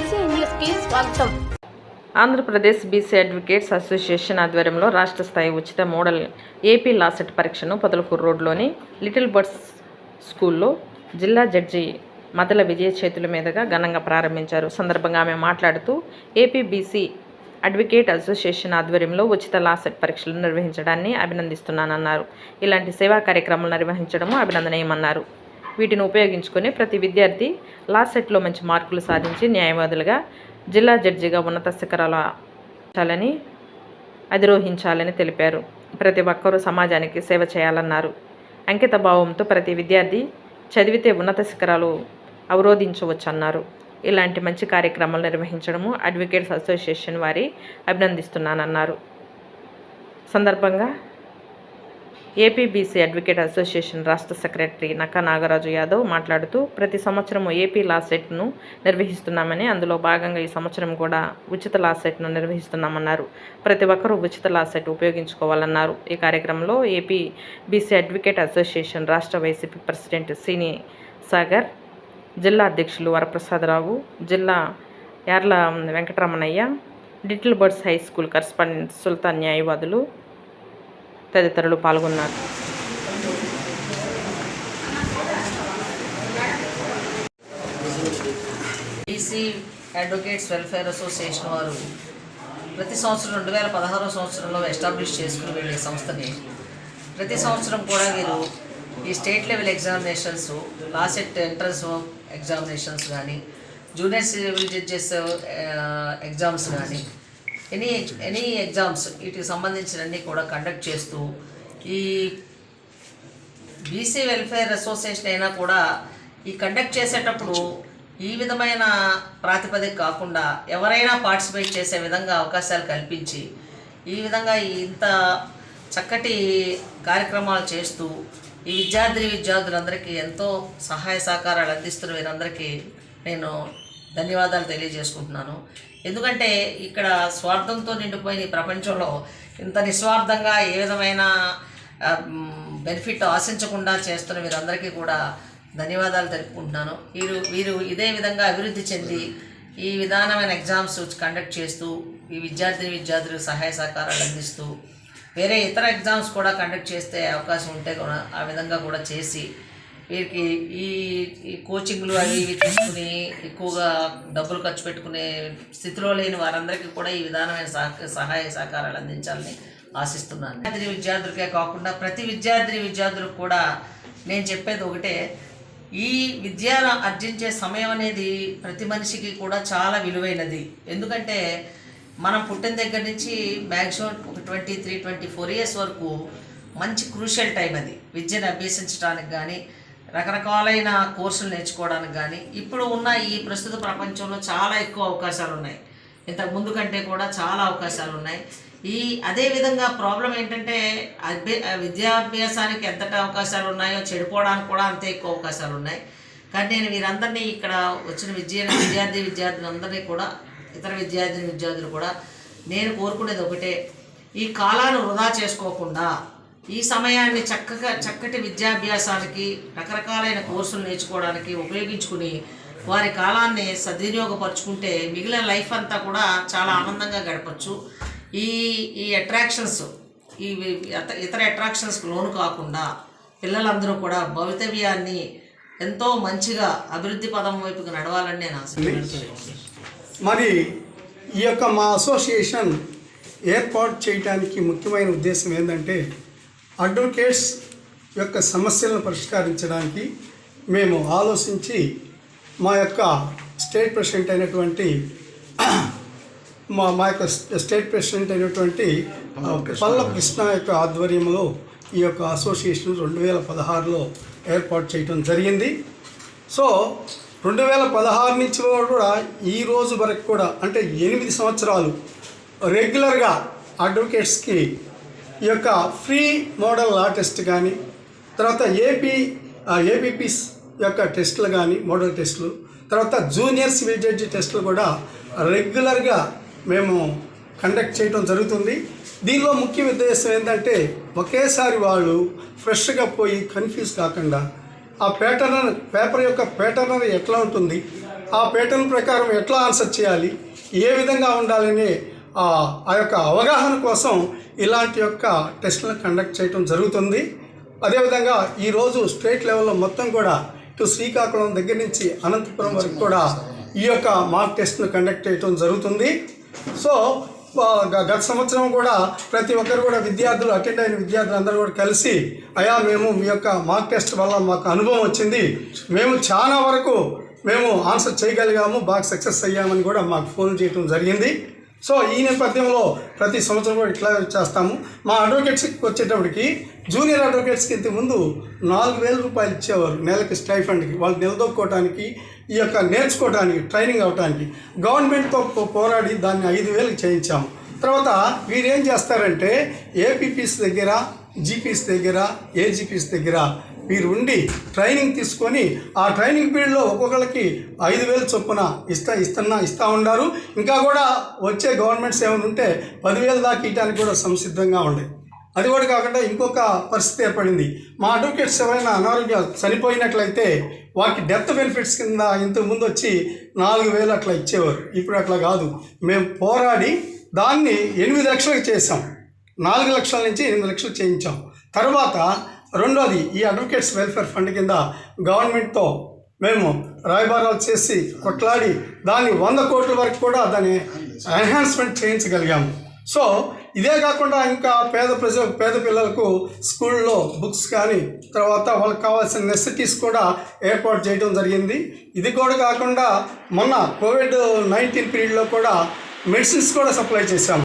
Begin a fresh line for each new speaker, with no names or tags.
BC న్యూస్కి స్వాగతం.
Andhra Pradesh BC advocates association ఆధ్వర్యంలో రాష్ట్ర స్థాయి ఉచిత మోడల్ ఏపీ లా సెట్ పరీక్షను పొదలకూరు రోడ్లోని లిటిల్ బర్డ్స్ స్కూల్లో జిల్లా జడ్జి మదల విజయ చేతుల మీదుగా ఘనంగా ప్రారంభించారు. సందర్భంగా ఆమె మాట్లాడుతూ ఏపీ బీసీ అడ్వకేట్ అసోసియేషన్ ఆధ్వర్యంలో ఉచిత లా సెట్ పరీక్షలు నిర్వహించడాన్ని అభినందిస్తున్నానన్నారు. ఇలాంటి సేవా కార్యక్రమాలు నిర్వహించడము అభినందనీయమన్నారు. వీటిని ఉపయోగించుకొని ప్రతి విద్యార్థి లా సెట్లో మంచి మార్కులు సాధించి న్యాయవాదులుగా జిల్లా జడ్జిగా ఉన్నత శిఖరాలని అధిరోహించాలని తెలిపారు. ప్రతి ఒక్కరూ సమాజానికి సేవ చేయాలన్నారు. అంకిత భావంతో ప్రతి విద్యార్థి చదివితే ఉన్నత శిఖరాలు అవరోధించవచ్చన్నారు. ఇలాంటి మంచి కార్యక్రమాలు నిర్వహించడము అడ్వకేట్స్ అసోసియేషన్ వారి అభినందిస్తున్నానన్నారు. సందర్భంగా ఏపీ బీసీ అడ్వకేట్ అసోసియేషన్ రాష్ట్ర సెక్రటరీ నక్కా నాగరాజు యాదవ్ మాట్లాడుతూ ప్రతి సంవత్సరము ఏపీ లా సెట్ను నిర్వహిస్తున్నామని, అందులో భాగంగా ఈ సంవత్సరం కూడా ఉచిత లా సెట్ను నిర్వహిస్తున్నామన్నారు. ప్రతి ఒక్కరూ ఉచిత లా సెట్ ఉపయోగించుకోవాలన్నారు. ఈ కార్యక్రమంలో ఏపీ బీసీ అడ్వకేట్ అసోసియేషన్ రాష్ట్ర వైసీపీ ప్రెసిడెంట్ సినీ సాగర్, జిల్లా అధ్యక్షులు వరప్రసాదరావు, జిల్లా Yarla Venkataramanaiah, little birds high school correspondent Sultan న్యాయవాదులు తదితరులు పాల్గొన్నారు.
బీసీ అడ్వకేట్స్ వెల్ఫేర్ అసోసియేషన్ వారు ప్రతి సంవత్సరం 2016 సంవత్సరంలో ఎస్టాబ్లిష్ చేసుకుని వెళ్ళే సంస్థని ప్రతి సంవత్సరం కూడా వీరు ఈ state level examinations, law set entrance examinations కానీ, జూనియర్ సివిల్ జడ్జెస్ ఎగ్జామ్స్ కానీ, ఎనీ ఎగ్జామ్స్ వీటికి సంబంధించినవన్నీ కూడా కండక్ట్ చేస్తూ ఈ బీసీ వెల్ఫేర్ అసోసియేషన్ అయినా కూడా ఈ కండక్ట్ చేసేటప్పుడు ఈ విధమైన ప్రాతిపదిక కాకుండా ఎవరైనా పార్టిసిపేట్ చేసే విధంగా అవకాశాలు కల్పించి ఈ విధంగా ఇంత చక్కటి కార్యక్రమాలు చేస్తూ ఈ విద్యార్థులందరికీ ఎంతో సహాయ సహకారాలు అందిస్తున్న వీరందరికీ నేను ధన్యవాదాలు తెలియజేసుకుంటున్నాను. ఎందుకంటే ఇక్కడ స్వార్థంతో నిండిపోయిన ఈ ప్రపంచంలో ఇంత నిస్వార్థంగా ఏ విధమైన బెనిఫిట్ ఆశించకుండా చేస్తున్న వీరందరికీ కూడా ధన్యవాదాలు తెలుపుకుంటున్నాను. వీరు ఇదే విధంగా అభివృద్ధి చెంది ఈ విధానమైన ఎగ్జామ్స్ కండక్ట్ చేస్తూ ఈ విద్యార్థులకు సహాయ సహకారాలు అందిస్తూ వేరే ఇతర ఎగ్జామ్స్ కూడా కండక్ట్ చేస్తే అవకాశం ఉంటే కూడా ఆ విధంగా కూడా చేసి వీరికి ఈ కోచింగ్లు అవి ఇవి తీసుకుని ఎక్కువగా డబ్బులు ఖర్చు పెట్టుకునే స్థితిలో లేని వారందరికీ కూడా ఈ విధానమైన సహాయ సహకారాలు అందించాలని ఆశిస్తున్నాను. విద్యార్థులకే కాకుండా ప్రతి విద్యార్థులకు కూడా నేను చెప్పేది ఒకటే, ఈ విద్యను అర్జించే సమయం అనేది ప్రతి మనిషికి కూడా చాలా విలువైనది. ఎందుకంటే మనం పుట్టిన దగ్గర నుంచి మ్యాక్సిమం ఒక 23-24 ఇయర్స్ వరకు మంచి క్రూషియల్ టైం అది. విద్యను అభ్యసించడానికి కానీ, రకరకాలైన కోర్సులు నేర్చుకోవడానికి కానీ ఇప్పుడు ఉన్న ఈ ప్రస్తుత ప్రపంచంలో చాలా ఎక్కువ అవకాశాలు ఉన్నాయి. ఇంతకు ముందు కంటే కూడా చాలా అవకాశాలు ఉన్నాయి. అదేవిధంగా ప్రాబ్లం ఏంటంటే విద్యాభ్యాసానికి ఎంతటి అవకాశాలు ఉన్నాయో చెడిపోవడానికి కూడా అంతే ఎక్కువ అవకాశాలు ఉన్నాయి. కానీ నేను వీరందరినీ ఇక్కడ వచ్చిన విద్యార్థులందరినీ కూడా, ఇతర విద్యార్థులు కూడా నేను కోరుకునేది ఒకటే, ఈ కాలాన్ని వృధా చేసుకోకుండా ఈ సమయాన్ని చక్కటి విద్యాభ్యాసానికి, రకరకాలైన కోర్సులు నేర్చుకోవడానికి ఉపయోగించుకుని వారి కాలాన్ని సద్వినియోగపరుచుకుంటే మిగిలిన లైఫ్ అంతా కూడా చాలా ఆనందంగా గడపచ్చు. ఈ అట్రాక్షన్స్, ఇతర అట్రాక్షన్స్కి లోను కాకుండా పిల్లలందరూ కూడా భవితవ్యాన్ని ఎంతో మంచిగా అభివృద్ధి పదం వైపుకి నడవాలని నేను ఆశిస్తున్నాను.
మరి ఈ యొక్క మా అసోసియేషన్ ఏర్పాటు చేయడానికి ముఖ్యమైన ఉద్దేశం ఏంటంటే, అడ్వకేట్స్ యొక్క సమస్యలను పరిష్కరించడానికి మేము ఆలోచించి మా యొక్క స్టేట్ ప్రెసిడెంట్ అయినటువంటి పల్ల కృష్ణ యొక్క ఆధ్వర్యంలో ఈ యొక్క అసోసియేషన్ 2016లో ఏర్పాటు చేయడం జరిగింది. సో 2016 నుంచి కూడా ఈ రోజు వరకు కూడా అంటే 8 సంవత్సరాలు రెగ్యులర్గా అడ్వకేట్స్కి ఈ యొక్క ఫ్రీ మోడల్ లా టెస్ట్ కానీ, తర్వాత ఏపీపీస్ యొక్క టెస్టులు కానీ, మోడల్ టెస్టులు, తర్వాత జూనియర్ సివిల్ జడ్జి టెస్టులు కూడా రెగ్యులర్గా మేము కండక్ట్ చేయడం జరుగుతుంది. దీనిలో ముఖ్య ఉద్దేశం ఏంటంటే ఒకేసారి వాళ్ళు ఫ్రెష్గా పోయి కన్ఫ్యూజ్ కాకుండా ఆ పేపర్ యొక్క ప్యాటర్న్ ఎట్లా ఉంటుంది, ఆ ప్యాటర్న్ ప్రకారం ఎట్లా ఆన్సర్ చేయాలి, ఏ విధంగా ఉండాలని ఆ యొక్క అవగాహన కోసం ఇలాంటి యొక్క టెస్టులను కండక్ట్ చేయడం జరుగుతుంది. అదేవిధంగా ఈరోజు స్టేట్ లెవెల్లో మొత్తం కూడా ఇటు శ్రీకాకుళం దగ్గర నుంచి అనంతపురం వరకు కూడా ఈ యొక్క మాక్ టెస్ట్ను కండక్ట్ చేయడం జరుగుతుంది. సో గత సంవత్సరం కూడా ప్రతి ఒక్కరు కూడా విద్యార్థులు అటెండ్ అయిన విద్యార్థులు అందరూ కూడా కలిసి అయ్యా మేము మీ యొక్క మాక్ టెస్ట్ వల్ల మాకు అనుభవం వచ్చింది, మేము చాలా వరకు మేము ఆన్సర్ చేయగలిగాము, బాగా సక్సెస్ అయ్యామని కూడా మాకు ఫోన్ చేయడం జరిగింది. సో ఈ నేపథ్యంలో ప్రతి సంవత్సరం కూడా ఇట్లా చేస్తాము. మా అడ్వకేట్స్కి వచ్చేటప్పటికి జూనియర్ అడ్వకేట్స్కి ఇంతకుముందు 4,000 రూపాయలు ఇచ్చేవారు నెలకి స్టైఫండ్కి, వాళ్ళు నిలదొక్కోవడానికి, ఈ యొక్క నేర్చుకోవడానికి, ట్రైనింగ్ అవ్వడానికి. గవర్నమెంట్తో పోరాడి దాన్ని 5,000కి చేయించాము. తర్వాత వీరేం చేస్తారంటే ఏపీపీస్ దగ్గర, జీపీస్ దగ్గర, ఏజీపీస్ దగ్గర వీరు ఉండి ట్రైనింగ్ తీసుకొని ఆ ట్రైనింగ్ పీరియడ్లో ఒక్కొక్కరికి 5,000 చొప్పున ఇస్తూ ఉన్నారు. ఇంకా కూడా వచ్చే గవర్నమెంట్స్ ఏమైనా ఉంటే 10,000 దాకా ఇవ్వడానికి కూడా సంసిద్ధంగా ఉండే. అది కూడా కాకుండా ఇంకొక పరిస్థితి ఏర్పడింది. మా అడ్వకేట్స్ ఎవరైనా అనారోగ్యాలు చనిపోయినట్లయితే వారికి డెత్ బెనిఫిట్స్ కింద ఇంతకుముందు వచ్చి 4,000 అట్లా ఇచ్చేవారు. ఇప్పుడు అట్లా కాదు, మేము పోరాడి దాన్ని 8 లక్షలకు చేసాం. 4 లక్షల నుంచి 8 లక్షలు చేయించాం. తర్వాత రెండోది ఈ అడ్వకేట్స్ వెల్ఫేర్ ఫండ్ కింద గవర్నమెంట్తో మేము రాయబారాలు చేసి కొట్లాడి దాన్ని 100 కోట్ల వరకు కూడా దాన్ని ఎన్హాన్స్మెంట్ చేయించగలిగాము. సో ఇదే కాకుండా ఇంకా పేద పిల్లలకు స్కూల్లో బుక్స్ కానీ తర్వాత వాళ్ళకి కావాల్సిన నెసెసిటీస్ కూడా ఏర్పాటు చేయడం జరిగింది. ఇది కూడా కాకుండా మొన్న COVID-19 పీరియడ్లో కూడా మెడిసిన్స్ కూడా సప్లై చేశాము.